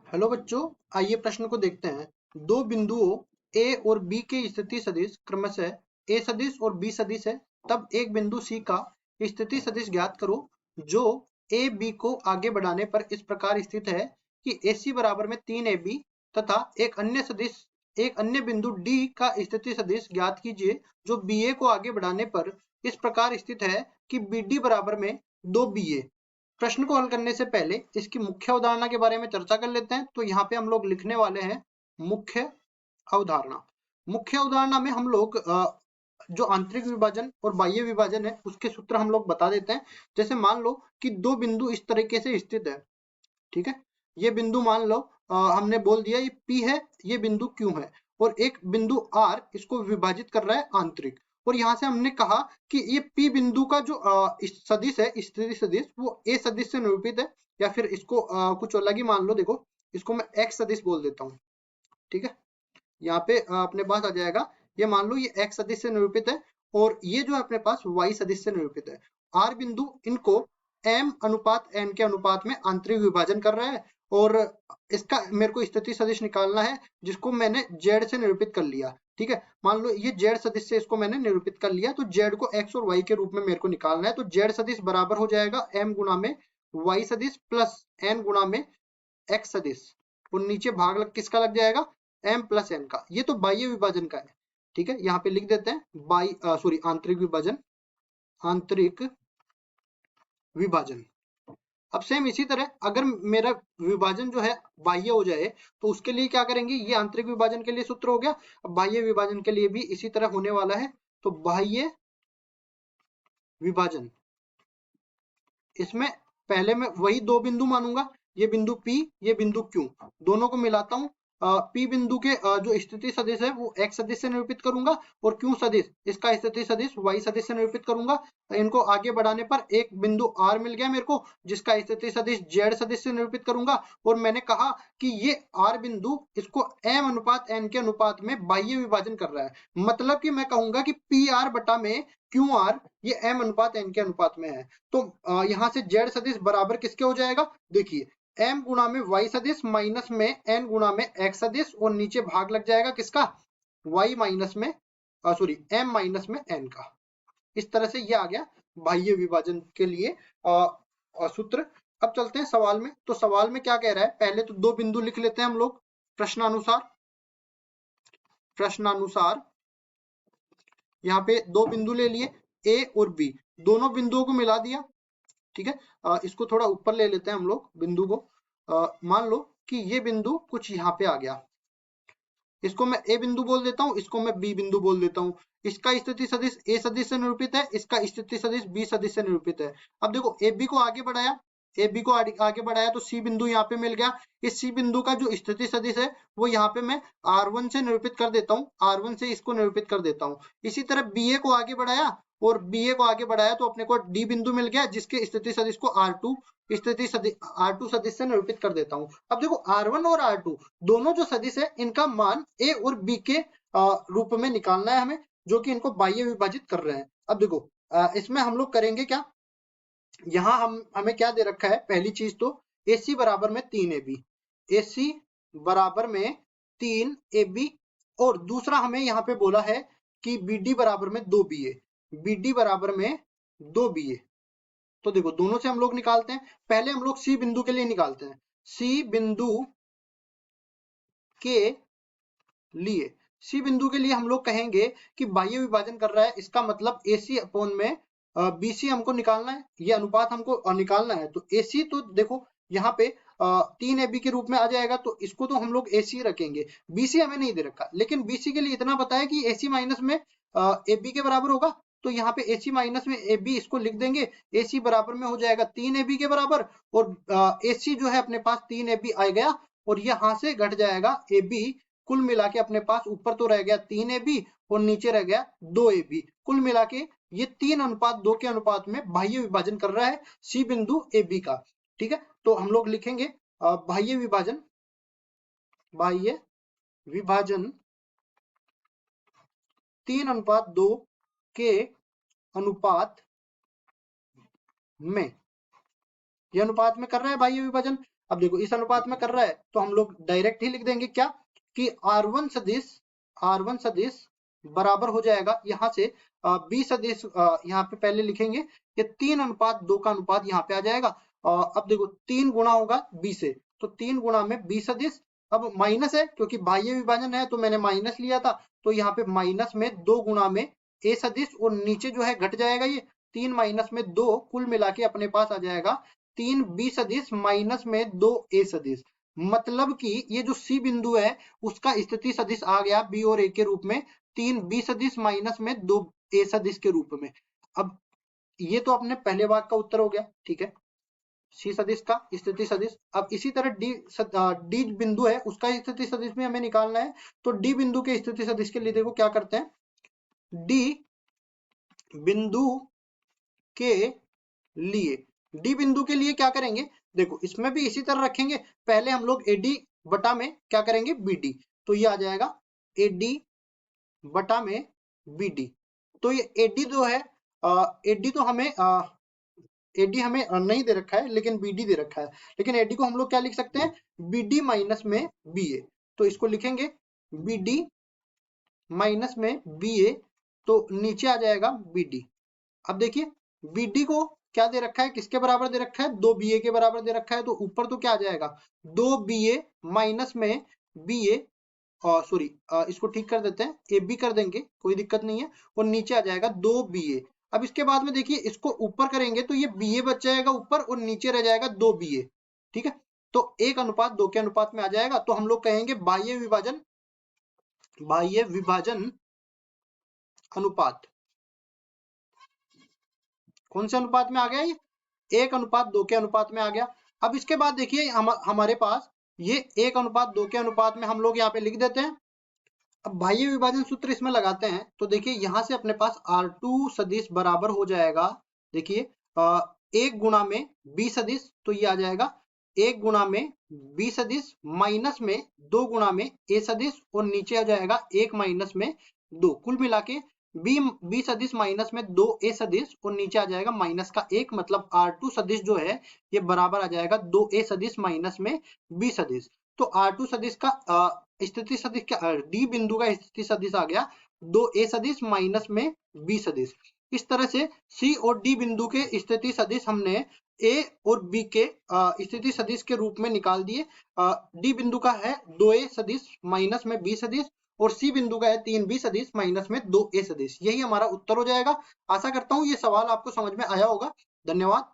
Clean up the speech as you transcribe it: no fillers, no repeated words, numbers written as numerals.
Hello बच्चों, आइए प्रश्न को देखते हैं। दो बिंदुओं ए और बी के स्थिति सदिश क्रमशः ए सदिश और बी सदिश है, तब एक बिंदु सी का स्थिति सदिश ज्ञात करो जो ए बी को आगे बढ़ाने पर इस प्रकार स्थित है कि ए सी बराबर में 3ab तथा एक अन्य बिंदु डी का स्थिति सदिश ज्ञात कीजिए जो बी ए को आगे बढ़ाने पर इस प्रकार स्थित है कि बी डी बराबर में 2ba। प्रश्न को हल करने से पहले इसकी मुख्य अवधारणा के बारे में चर्चा कर लेते हैं। तो यहाँ पे हम लोग लिखने वाले हैं मुख्य अवधारणा। मुख्य अवधारणा में हम लोग जो आंतरिक विभाजन और बाह्य विभाजन है उसके सूत्र हम लोग बता देते हैं। जैसे मान लो कि दो बिंदु इस तरीके से स्थित है, ठीक है। ये बिंदु मान लो हमने बोल दिया ये P है, ये बिंदु Q है और एक बिंदु R इसको विभाजित कर रहा है आंतरिक। और यहाँ से हमने कहा कि ये P बिंदु का जो सदिश है, स्थिति सदिश, वो A सदिश से निरूपित है। या फिर इसको कुछ अलग ही मान लो, देखो इसको मैं X सदिश बोल देता हूँ, ठीक है। यहाँ पे अपने पास आ जाएगा, ये मान लो ये X सदिश से निरूपित है और ये जो है अपने पास Y सदिश से निरूपित है। R बिंदु इनको M अनुपात N के अनुपात में आंतरिक विभाजन कर रहा है और इसका मेरे को स्थिति सदिश निकालना है जिसको मैंने Z से निरूपित कर लिया, ठीक है। मान लो ये Z सदिश से इसको मैंने निरूपित कर लिया, तो Z को X और Y के रूप में मेरे को निकालना है। तो Z सदिश बराबर हो जाएगा M गुणा में Y सदिश प्लस N गुणा में X सदिश और नीचे भाग किसका लग जाएगा, M प्लस N का। ये तो बाह्य विभाजन का है, ठीक है। यहाँ पे लिख देते हैं आंतरिक विभाजन, आंतरिक विभाजन। अब सेम इसी तरह अगर मेरा विभाजन जो है बाह्य हो जाए तो उसके लिए क्या करेंगे, ये आंतरिक विभाजन के लिए सूत्र हो गया। अब बाह्य विभाजन के लिए भी इसी तरह होने वाला है। तो बाह्य विभाजन, इसमें पहले मैं वही दो बिंदु मानूंगा, ये बिंदु P, ये बिंदु Q, दोनों को मिलाता हूँ। P बिंदु के जो स्थिति सदिश है वो X सदिश से निरूपित करूंगा और Q सदिश इसका स्थिति सदिश Y सदिश से निरूपित करूंगा। इनको आगे बढ़ाने पर एक बिंदु R मिल गया मेरे को जिसका स्थिति सदिश Z सदिश से निरूपित करूंगा। और मैंने कहा कि ये R बिंदु इसको M अनुपात N के अनुपात में बाह्य विभाजन कर रहा है। मतलब कि मैं कहूंगा कि PR बटा में QR ये M अनुपात N के अनुपात में है। तो यहाँ से Z सदिश बराबर किसके हो जाएगा, देखिए M गुणा में Y सदिश माइनस में N गुणा में X सदिश और नीचे भाग लग जाएगा किसका, Y माइनस में M माइनस में N का। इस तरह से ये आ गया बाह्य विभाजन के लिए सूत्र। अब चलते हैं सवाल में। तो सवाल में क्या कह रहा है, पहले तो दो बिंदु लिख लेते हैं हम लोग प्रश्नानुसार। यहाँ पे दो बिंदु ले लिए A और B, दोनों बिंदुओं को मिला दिया, ठीक है। इसको थोड़ा ऊपर ले लेते हैं हम लोग बिंदु को। मान लो कि ये बिंदु कुछ यहाँ पे आ गया, इसको मैं ए बिंदु बोल देता हूँ, इसको मैं बी बिंदु बोल देता हूँ। इसका स्थिति सदिश ए सदिश से निरूपित है, इसका स्थिति सदिश बी सदिश से निरूपित है। अब देखो ए बी को आगे बढ़ाया, आगे बढ़ाया तो सी बिंदु यहाँ पे मिल गया। इस सी बिंदु का जो स्थिति सदिश है वो यहाँ पे मैं R1 से निरूपित कर देता हूँ, R1 से इसको निरूपित कर देता हूँ। इसी तरह बी ए को आगे बढ़ाया और बी ए को आगे बढ़ाया तो अपने को डी बिंदु मिल गया जिसके स्थिति सदिश को R2 सदिश से निरूपित कर देता हूँ। अब देखो R1 और R2 दोनों जो सदिश है इनका मान A और B के रूप में निकालना है हमें, जो कि इनको बाह्य विभाजित कर रहे हैं। अब देखो इसमें हम लोग करेंगे क्या, यहाँ हमें क्या दे रखा है, पहली चीज तो AC बराबर में 3AB, AC बराबर में 3AB और दूसरा हमें यहाँ पे बोला है कि BD बराबर में 2BA, BD बराबर में 2BA। तो देखो दोनों से हम लोग निकालते हैं। पहले हम लोग सी बिंदु के लिए निकालते हैं। सी बिंदु के लिए, सी बिंदु के लिए हम लोग कहेंगे कि बाह्य विभाजन कर रहा है, इसका मतलब AC अपॉन में BC हमको निकालना है, ये अनुपात हमको निकालना है। तो AC तो देखो यहाँ पे 3AB के रूप में आ जाएगा, तो इसको तो हम लोग AC रखेंगे, BC हमें नहीं दे रखा। लेकिन BC के लिए इतना पता है कि AC माइनस में AB के बराबर होगा, तो यहाँ पे AC माइनस में AB इसको लिख देंगे। AC बराबर में हो जाएगा 3AB के बराबर और AC जो है अपने पास 3AB आ गया और यहाँ से घट जाएगा AB। कुल मिला के अपने पास ऊपर तो रह गया 3AB और नीचे रह गया 2AB। कुल मिला के ये 3:2 के अनुपात में बाह्य विभाजन कर रहा है सी बिंदु AB का, ठीक है। तो हम लोग लिखेंगे बाह्य विभाजन 3:2 के अनुपात में, ये अनुपात में कर रहा है बाह्य विभाजन। अब देखो इस अनुपात में कर रहा है तो हम लोग डायरेक्ट ही लिख देंगे क्या कि R1 सदिश बराबर हो जाएगा यहाँ से B सदिश यहाँ पे पहले लिखेंगे ये 3:2 का अनुपात यहाँ पे आ जाएगा। अब देखो 3 गुणा होगा B से, तो 3 गुणा में B सदिश, अब माइनस है क्योंकि बाह्य विभाजन है तो मैंने माइनस लिया था, तो यहाँ पे माइनस में 2 गुणा में A सदिश और नीचे जो है घट जाएगा ये 3 माइनस में 2, कुल मिला के अपने पास आ जाएगा 3 B सदिश माइनस में 2 A सदिश। मतलब कि ये जो C बिंदु है उसका स्थिति सदिश आ गया B और A के रूप में 3 B सदिश माइनस में 2 A सदिश के रूप में। अब ये तो अपने पहले भाग का उत्तर हो गया, ठीक है, सी सदिश का स्थिति सदिश। अब इसी तरह डी बिंदु है उसका स्थिति सदिश भी हमें निकालना है, तो डी बिंदु के स्थिति सदिश के लिए देखो क्या करते हैं, डी बिंदु के लिए डी बिंदु के लिए क्या करेंगे, देखो इसमें भी इसी तरह रखेंगे, पहले हम लोग एडी बटा में क्या करेंगे बीडी, तो ये आ जाएगा एडी बटा में बीडी। तो ये एडी जो है एडी तो हमें एडी हमें नहीं दे रखा है लेकिन बीडी दे रखा है, लेकिन एडी को हम लोग क्या लिख सकते हैं, बीडी माइनस में बीए, तो इसको लिखेंगे बीडी माइनस में बीए, तो नीचे आ जाएगा बीडी। अब देखिए बीडी को क्या दे रखा है, किसके बराबर दे रखा है, 2 के बराबर दे रखा है, तो ऊपर तो क्या आ जाएगा 2 माइनस में बीए, सॉरी इसको ठीक कर देते हैं, ए बी कर देंगे कोई दिक्कत नहीं है, और नीचे आ जाएगा 2 अब इसके बाद में देखिए इसको ऊपर करेंगे तो ये बी बच जाएगा ऊपर और नीचे रह जाएगा 2 ठीक है, तो 1:2 के अनुपात में आ जाएगा। तो हम लोग कहेंगे बाह्य विभाजन अनुपात कौन से अनुपात में आ गया, ये 1:2 के अनुपात में आ गया। अब इसके बाद देखिए हमारे पास ये 1:2 के अनुपात में हम लोग यहाँ पे लिख देते हैं। अब बाह्य विभाजन सूत्र इसमें लगाते हैं तो देखिए यहाँ से अपने पास R2 सदिश बराबर हो जाएगा, देखिए 1 गुणा में B सदिश, तो ये आ जाएगा 1 गुणा में B सदिश माइनस में 2 गुणा में A सदिश, और नीचे आ जाएगा 1 माइनस में 2, कुल मिला के B सदिश माइनस में 2 A सदिश, और नीचे आ जाएगा माइनस का 1, मतलब R2 सदिश जो है ये बराबर आ जाएगा 2 A सदिश माइनस में B सदिश। तो R2 सदिश का स्थिति सदिश क्या, डी बिंदु का स्थिति सदिश आ गया 2 A सदिश माइनस में B सदिश। इस तरह से C और D बिंदु के स्थिति सदिश हमने A और B के स्थिति सदिश के रूप में निकाल दिए। D बिंदु का है 2A सदिश माइनस में B सदिश, और C बिंदु का है 3B सदिश माइनस में 2A सदिश। यही हमारा उत्तर हो जाएगा। आशा करता हूँ ये सवाल आपको समझ में आया होगा। धन्यवाद।